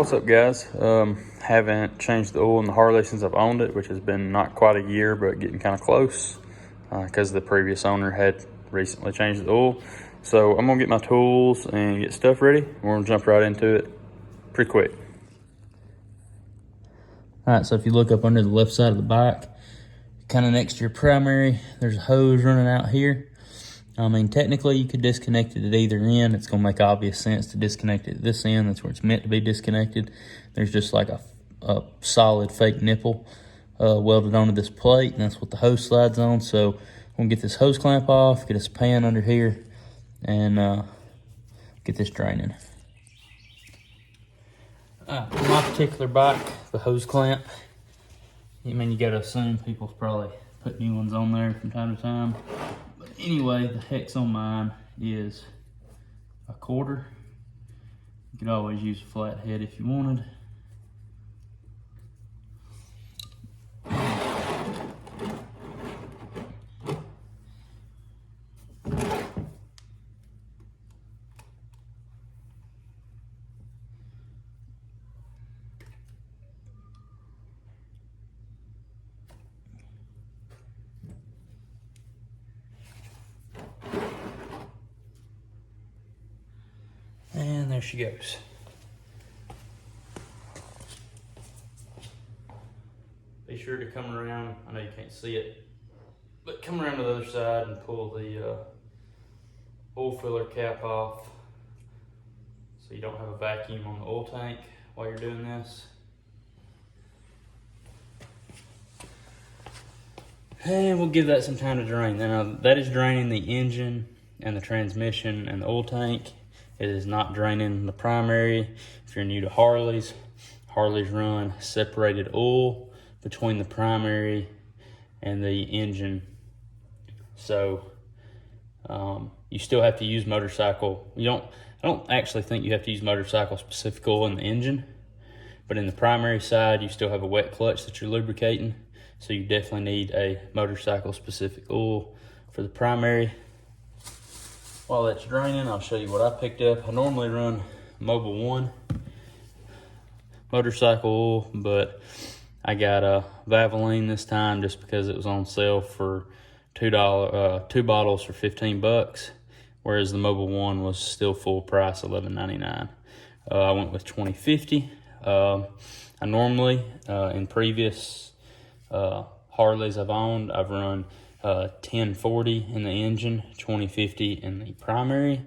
What's up, guys? Haven't changed the oil in the Harley since I've owned it, which has been not quite a year, but getting kind of close because the previous owner had recently changed the oil. So I'm gonna get my tools and get stuff ready. We're gonna jump right into it pretty quick. All right, so if you look up under the left side of the bike, kind of next to your primary, there's a hose running out here. I mean, technically you could disconnect it at either end. It's gonna make obvious sense to disconnect it at this end. That's where it's meant to be disconnected. There's just like a solid fake nipple welded onto this plate, and that's what the hose slides on. So I'm gonna get this hose clamp off, get us a pan under here, and get this draining. For my particular bike, the hose clamp, I mean, you gotta assume people probably put new ones on there from time to time. But anyway, the hex on mine is a 1/4. You could always use a flat head if you wanted. And there she goes. Be sure to come around, I know you can't see it, but come around to the other side and pull the oil filler cap off so you don't have a vacuum on the oil tank while you're doing this. And we'll give that some time to drain. Now that is draining the engine and the transmission and the oil tank. It is not draining the primary. If you're new to Harleys, Harleys run separated oil between the primary and the engine. So you still have to use motorcycle. I don't actually think you have to use motorcycle specific oil in the engine, but in the primary side, you still have a wet clutch that you're lubricating. So you definitely need a motorcycle specific oil for the primary. While that's draining, I'll show you what I picked up. I normally run Mobil 1 motorcycle oil, but I got a Valvoline this time just because it was on sale for $2, 2 bottles for 15 bucks, whereas the Mobil 1 was still full price, $11.99. I went with 2050. I normally, in previous Harleys I've owned, I've run 1040 in the engine, 2050 in the primary,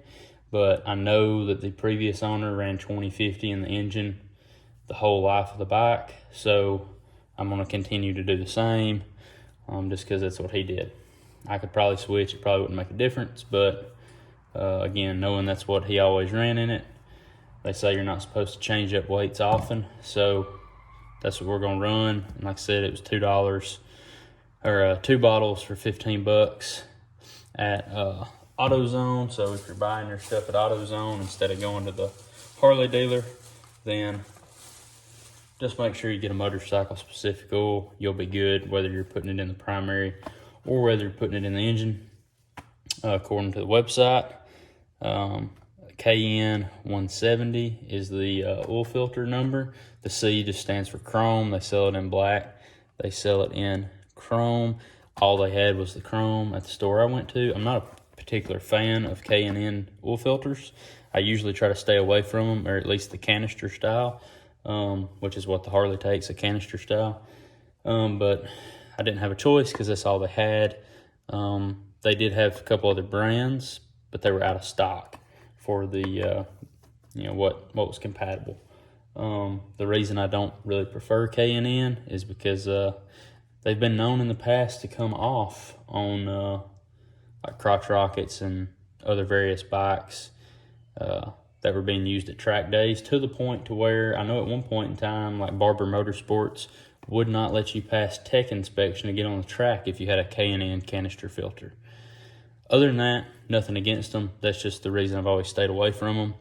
but I know that the previous owner ran 2050 in the engine the whole life of the bike, so I'm going to continue to do the same just because that's what he did. I could probably switch, it probably wouldn't make a difference, but again, knowing that's what he always ran in it, they say you're not supposed to change up weights often, so that's what we're going to run. And like I said, it was $2 or 2 bottles for 15 bucks at AutoZone. So if you're buying your stuff at AutoZone instead of going to the Harley dealer, then just make sure you get a motorcycle specific oil. You'll be good whether you're putting it in the primary or whether you're putting it in the engine. According to the website, KN 170 is the oil filter number. The C just stands for chrome. They sell it in black. They sell it in chrome. All they had was the chrome at the store I went to. I'm not a particular fan of K&N oil filters. I usually try to stay away from them, or at least the canister style, which is what the Harley takes, a canister style. But I didn't have a choice because that's all they had. They did have a couple other brands, but they were out of stock for the what was compatible. The reason I don't really prefer K&N is because they've been known in the past to come off on like crotch rockets and other various bikes that were being used at track days, to the point to where I know at one point in time, like Barber Motorsports would not let you pass tech inspection to get on the track if you had a K&N canister filter. Other than that, nothing against them. That's just the reason I've always stayed away from them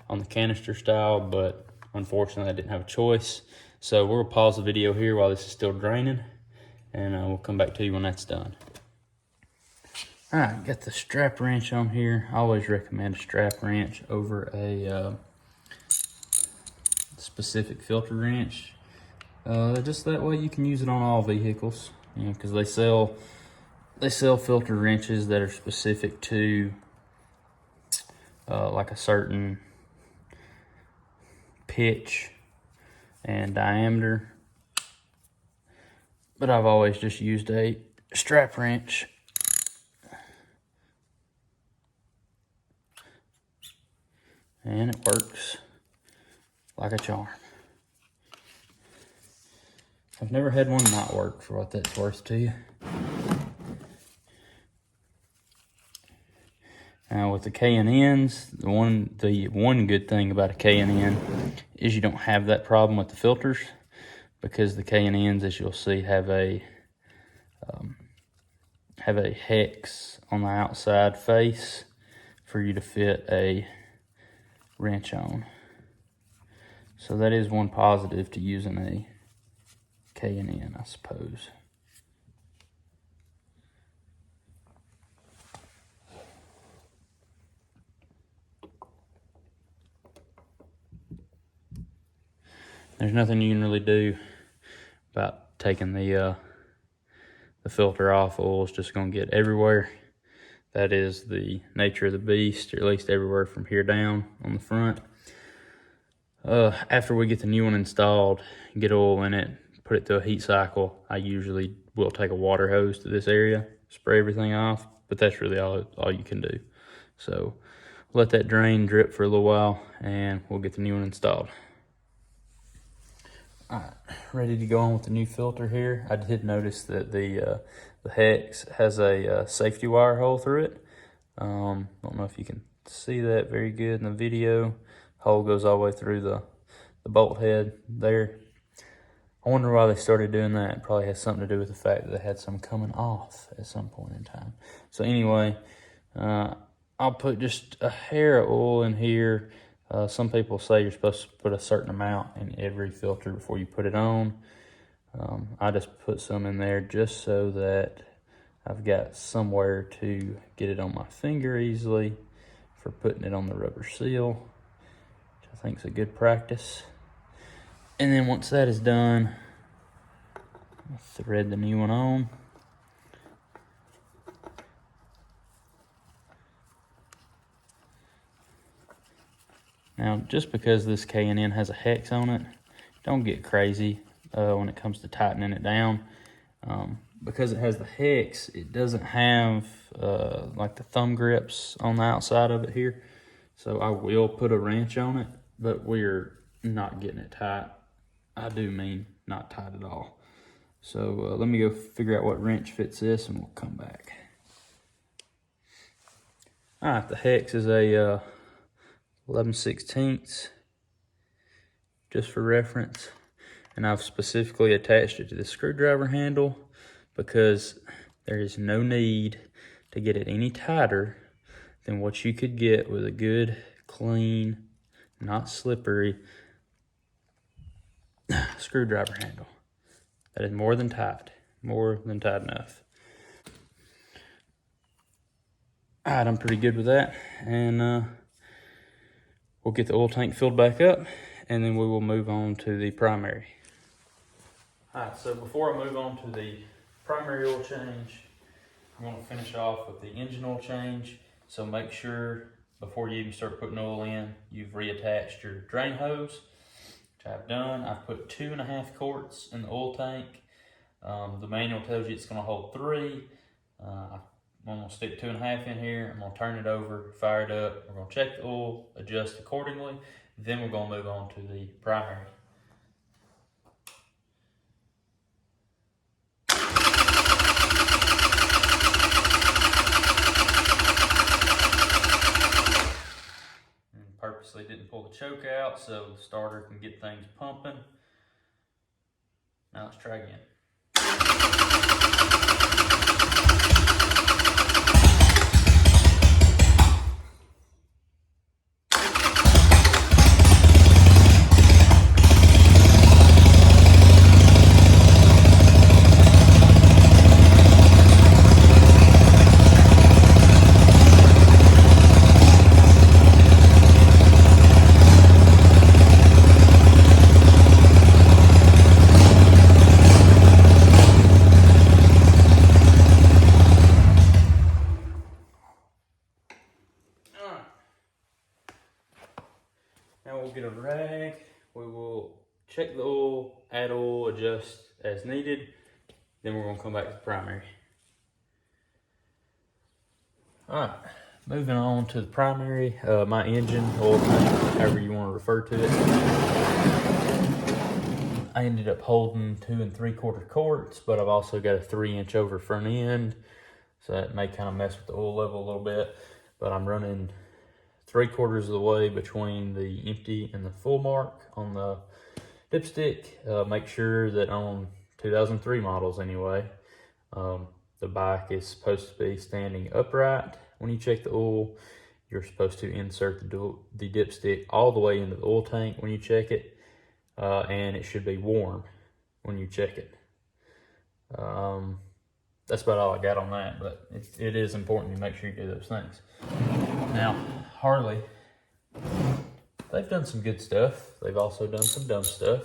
on the canister style, but unfortunately I didn't have a choice. So we'll pause the video here while this is still draining, and we'll come back to you when that's done. All right, got the strap wrench on here. I always recommend a strap wrench over a specific filter wrench. Just that way you can use it on all vehicles, you know, because they sell filter wrenches that are specific to like a certain pitch and diameter. But I've always just used a strap wrench. And it works like a charm. I've never had one not work, for what that's worth to you. Now with the K&Ns, the one good thing about a K&N is you don't have that problem with the filters, because the K&Ns, as you'll see, have a hex on the outside face for you to fit a wrench on. So that is one positive to using a K&N, I suppose. There's nothing you can really do about taking the filter off. Oil's just gonna get everywhere. That is the nature of the beast, or at least everywhere from here down on the front. After we get the new one installed, get oil in it, put it through a heat cycle, I usually will take a water hose to this area, spray everything off, but that's really all you can do. So let that drain, drip for a little while, and we'll get the new one installed. All right, ready to go on with the new filter here. I did notice that the hex has a safety wire hole through it. Don't know if you can see that very good in the video. Hole goes all the way through the bolt head there. I wonder why they started doing that. It probably has something to do with the fact that they had some coming off at some point in time. So anyway, I'll put just a hair of oil in here. Some people say you're supposed to put a certain amount in every filter before you put it on. I just put some in there just so that I've got somewhere to get it on my finger easily for putting it on the rubber seal, which I think is a good practice. And then once that is done, I'll thread the new one on. Now, just because this K&N has a hex on it, don't get crazy when it comes to tightening it down. Because it has the hex, it doesn't have like the thumb grips on the outside of it here. So I will put a wrench on it, but we're not getting it tight. I do mean not tight at all. So let me go figure out what wrench fits this and we'll come back. All right, the hex is a 11/16, just for reference. And I've specifically attached it to the screwdriver handle because there is no need to get it any tighter than what you could get with a good, clean, not slippery screwdriver handle. That is more than tight enough. All right, I'm pretty good with that. And we'll get the oil tank filled back up and then we will move on to the primary. All right, so before I move on to the primary oil change, I'm going to finish off with the engine oil change. So make sure before you even start putting oil in, you've reattached your drain hose, which I've done. I've put 2.5 quarts in the oil tank. The manual tells you it's going to hold 3. I'm going to stick 2.5 in here. I'm going to turn it over, fire it up. We're going to check the oil, adjust accordingly. Then we're going to move on to the primary. Purposely didn't pull the choke out so the starter can get things pumping. Now let's try again. we'll get a rag. We will check the oil, add oil, adjust as needed. Then we're gonna come back to the primary. All right, moving on to the primary. My engine, oil tank, however you want to refer to it. I ended up holding 2 3/4 quarts, but I've also got a 3-inch over front end. So that may kind of mess with the oil level a little bit, but I'm running 3/4 of the way between the empty and the full mark on the dipstick. Make sure that on 2003 models anyway, the bike is supposed to be standing upright. When you check the oil, you're supposed to insert the dipstick all the way into the oil tank when you check it, and it should be warm when you check it. That's about all I got on that, but it is important to make sure you do those things. Now, Harley, they've done some good stuff. They've also done some dumb stuff.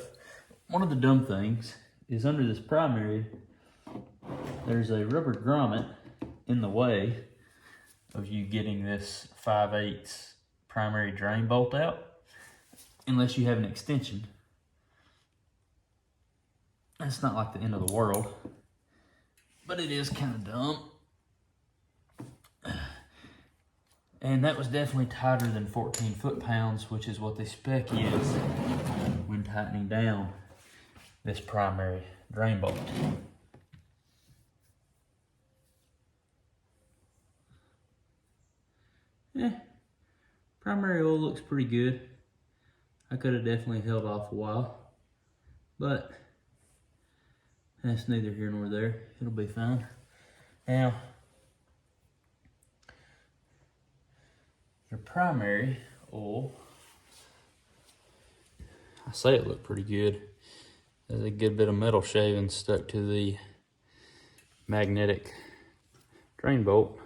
One of the dumb things is under this primary, there's a rubber grommet in the way of you getting this 5/8 primary drain bolt out, unless you have an extension. It's not like the end of the world, but it is kind of dumb. And that was definitely tighter than 14 foot-pounds, which is what the spec is when tightening down this primary drain bolt. Primary oil looks pretty good. I could have definitely held off a while, but that's neither here nor there. It'll be fine. Now, your primary oil, I say it looked pretty good. There's a good bit of metal shaving stuck to the magnetic drain bolt.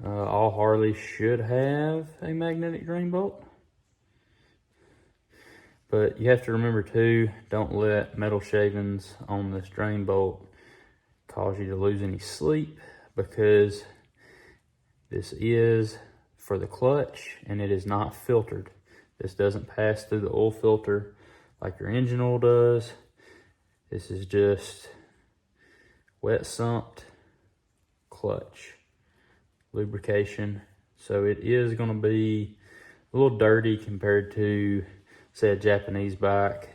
All Harleys should have a magnetic drain bolt. But you have to remember too, don't let metal shavings on this drain bolt cause you to lose any sleep, because this is for the clutch and it is not filtered. This doesn't pass through the oil filter like your engine oil does. This is just wet sumped clutch lubrication. So it is going to be a little dirty compared to, say, a Japanese bike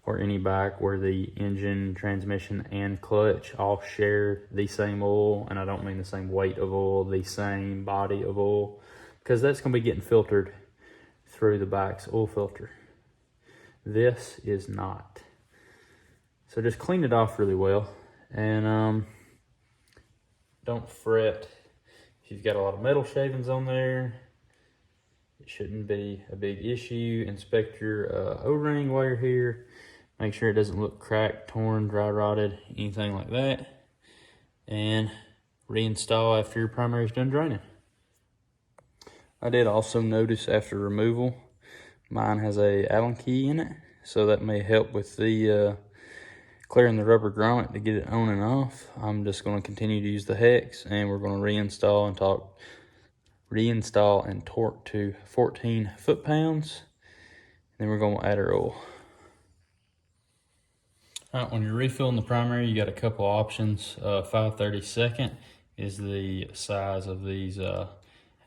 or any bike where the engine, transmission, and clutch all share the same oil. And I don't mean the same weight of oil, the same body of oil, because that's going to be getting filtered through the bike's oil filter. This is not. So just clean it off really well, and don't fret if you've got a lot of metal shavings on there. It shouldn't be a big issue. Inspect your O-ring while you're here. Make sure it doesn't look cracked, torn, dry rotted, anything like that. And reinstall after your primary is done draining. I did also notice after removal, mine has a Allen key in it, so that may help with the clearing the rubber grommet to get it on and off. I'm just going to continue to use the hex, and we're going to reinstall and torque to 14 foot-pounds. Then we're going to add our oil. All right, when you're refilling the primary, you got a couple options. 5/32 is the size of these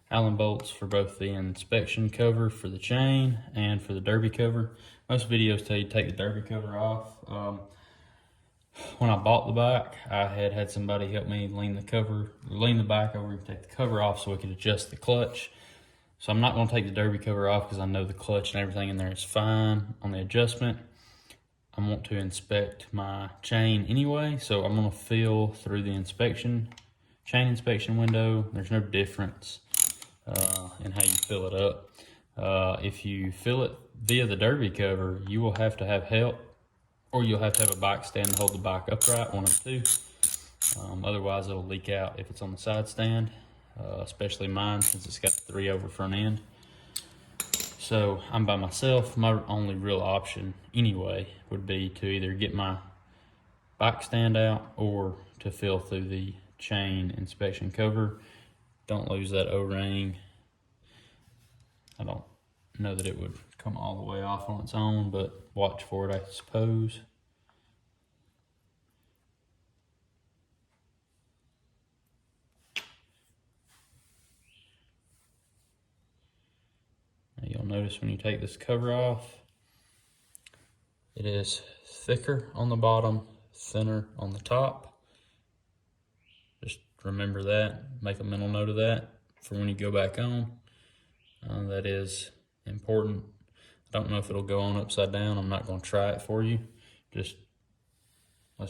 Allen bolts for both the inspection cover for the chain and for the derby cover. Most videos tell you to take the derby cover off. When I bought the bike, I had somebody help me lean the bike over and take the cover off so we could adjust the clutch. So I'm not going to take the derby cover off because I know the clutch and everything in there is fine on the adjustment. I want to inspect my chain anyway, so I'm going to feel through the chain inspection window. There's no difference in how you fill it up. If you fill it via the derby cover, you will have to have help, or you'll have to have a bike stand to hold the bike upright, one of the two. Otherwise, it'll leak out if it's on the side stand, especially mine since it's got the 3 over front end. So I'm by myself. My only real option anyway would be to either get my bike stand out or to fill through the chain inspection cover. Don't lose that O-ring. I don't know that it would come all the way off on its own, but watch for it, I suppose. Now you'll notice when you take this cover off, it is thicker on the bottom, thinner on the top. Just remember that, make a mental note of that for when you go back on. That is important. I don't know if it'll go on upside down. I'm not going to try it for you. Let's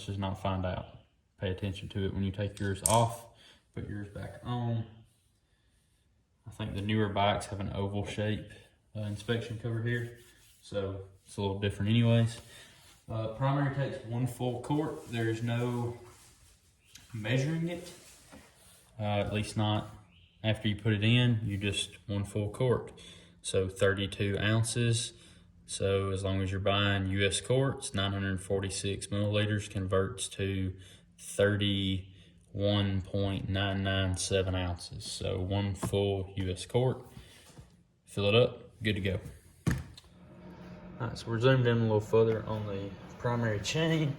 just not find out. Pay attention to it when you take yours off. Put yours back on. I think the newer bikes have an oval shape inspection cover here, so it's a little different anyways. Primary takes 1 full quart. There's no measuring it, at least not after you put it in. You just 1 full quart, so 32 ounces. So as long as you're buying US quarts, 946 milliliters converts to 31.997 ounces. So 1 full US quart. Fill it up, good to go. All right, so we're zoomed in a little further on the primary chain,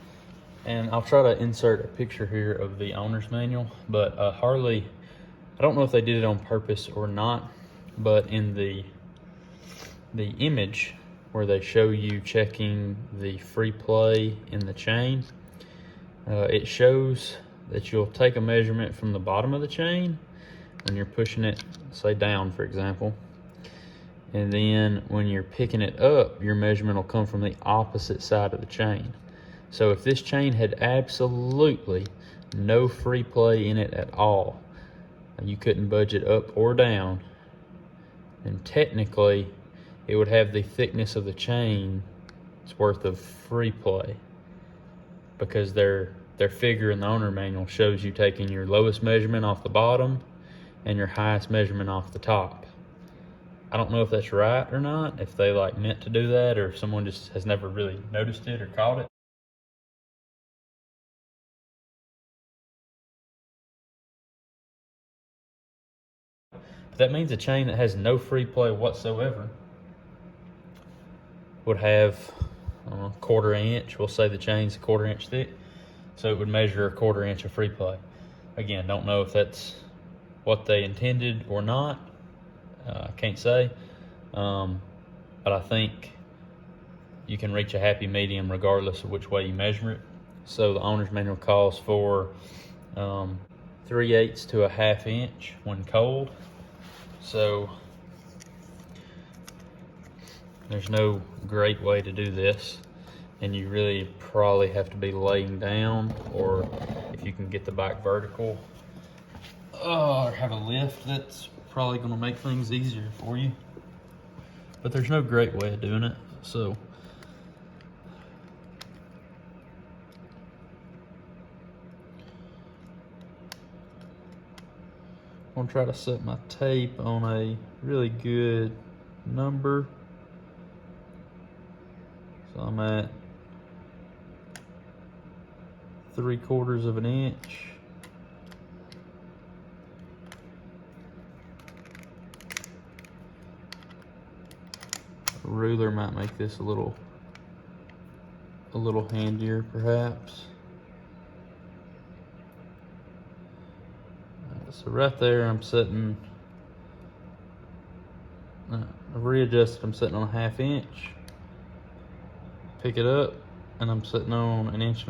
and I'll try to insert a picture here of the owner's manual. But Harley, I don't know if they did it on purpose or not, but in the image where they show you checking the free play in the chain, it shows that you'll take a measurement from the bottom of the chain when you're pushing it, say down for example, and then when you're picking it up, your measurement will come from the opposite side of the chain. So if this chain had absolutely no free play in it at all, you couldn't budge it up or down, then technically it would have the thickness of the chain's worth of free play, because their figure in the owner manual shows you taking your lowest measurement off the bottom and your highest measurement off the top. I don't know if that's right or not, if they like meant to do that, or if someone just has never really noticed it or caught it. But that means a chain that has no free play whatsoever would have a 1/4 inch. We'll say the chain's a 1/4 inch thick, so it would measure a 1/4 inch of free play. Again, don't know if that's what they intended or not. I can't say, but I think you can reach a happy medium regardless of which way you measure it. So the owner's manual calls for 3/8 to a 1/2 inch when cold. So there's no great way to do this, and you really probably have to be laying down, or if you can get the bike vertical, or have a lift, that's probably going to make things easier for you. But there's no great way of doing it, so I'm going to try to set my tape on a really good number. So I'm at 3/4 of an inch. A ruler might make this a little handier perhaps. So right there I'm setting, I've readjusted, I'm setting on a 1/2 inch. Pick it up and I'm sitting on 1 1/4 inches.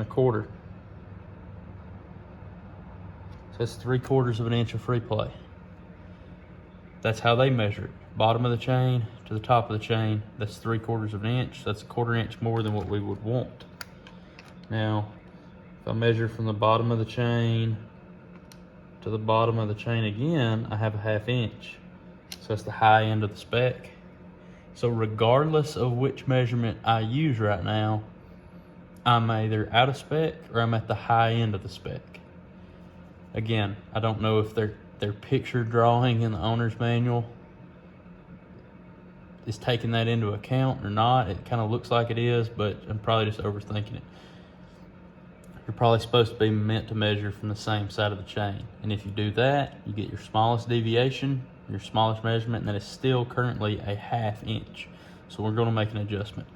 So that's 3/4 of an inch of free play. That's how they measure it. Bottom of the chain to the top of the chain, that's 3/4 of an inch. That's a 1/4 inch more than what we would want. Now, if I measure from the bottom of the chain to the bottom of the chain again, I have a 1/2 inch. So that's the high end of the spec. So regardless of which measurement I use right now, I'm either out of spec or I'm at the high end of the spec. Again, I don't know if their picture drawing in the owner's manual is taking that into account or not. It kind of looks like it is, but I'm probably just overthinking it. You're probably supposed to be meant to measure from the same side of the chain. And if you do that, you get your smallest deviation your smallest measurement, and that is still currently a 1/2 inch. So we're gonna make an adjustment.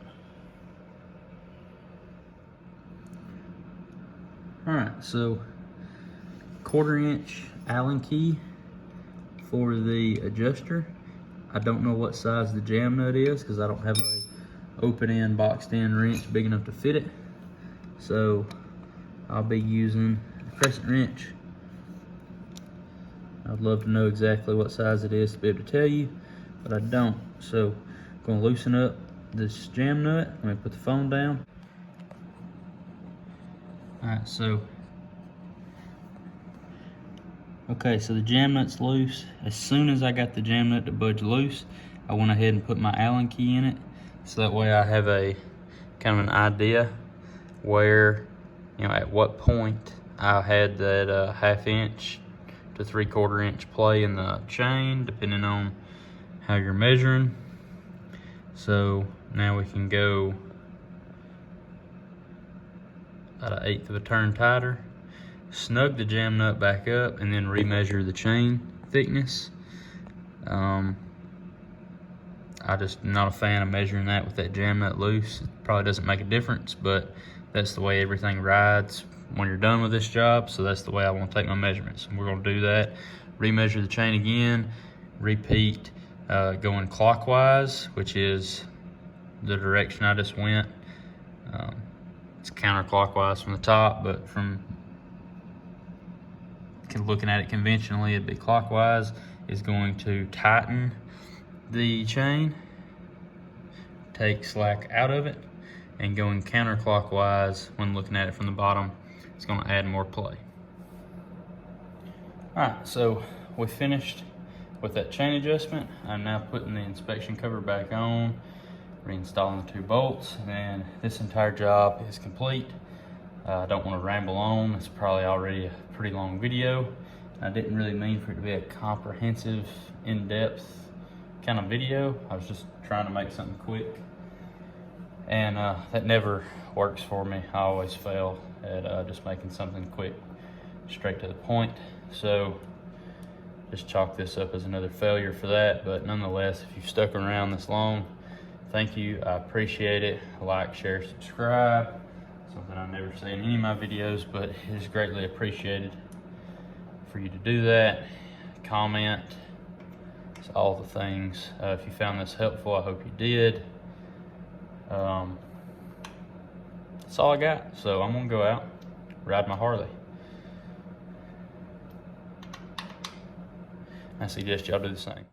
All right, so 1/4 inch Allen key for the adjuster. I don't know what size the jam nut is because I don't have a open end, boxed in wrench big enough to fit it. So I'll be using a crescent wrench. I'd love to know exactly what size it is to be able to tell you, but I don't. So I'm gonna loosen up this jam nut. Let me put the phone down. All right, so the jam nut's loose. As soon as I got the jam nut to budge loose, I went ahead and put my Allen key in it, so that way I have a kind of an idea where, at what point I had that 1/2 inch to 3/4 inch play in the chain, depending on how you're measuring. So now we can go about 1/8 of a turn tighter, snug the jam nut back up, and then remeasure the chain thickness. I just not a fan of measuring that with that jam nut loose. It probably doesn't make a difference, but that's the way everything rides when you're done with this job. So that's the way I want to take my measurements. And we're going to do that. Remeasure the chain again. Repeat going clockwise, which is the direction I just went. It's counterclockwise from the top, but from looking at it conventionally, it'd be clockwise. Is going to tighten the chain, take slack out of it, and going counterclockwise when looking at it from the bottom, it's going to add more play. All right, so we finished with that chain adjustment. I'm now putting the inspection cover back on, reinstalling the 2 bolts, and this entire job is complete. I don't want to ramble on. It's probably already a pretty long video. I didn't really mean for it to be a comprehensive, in-depth kind of video. I was just trying to make something quick, and that never works for me. I always fail at just making something quick, straight to the point. So just chalk this up as another failure for that. But nonetheless, if you've stuck around this long, thank you. I appreciate it. Like, share, subscribe. Something I never say in any of my videos, but it is greatly appreciated for you to do that. Comment. It's all the things. If you found this helpful, I hope you did. That's all I got. So I'm gonna go out, ride my Harley. I suggest y'all do the same.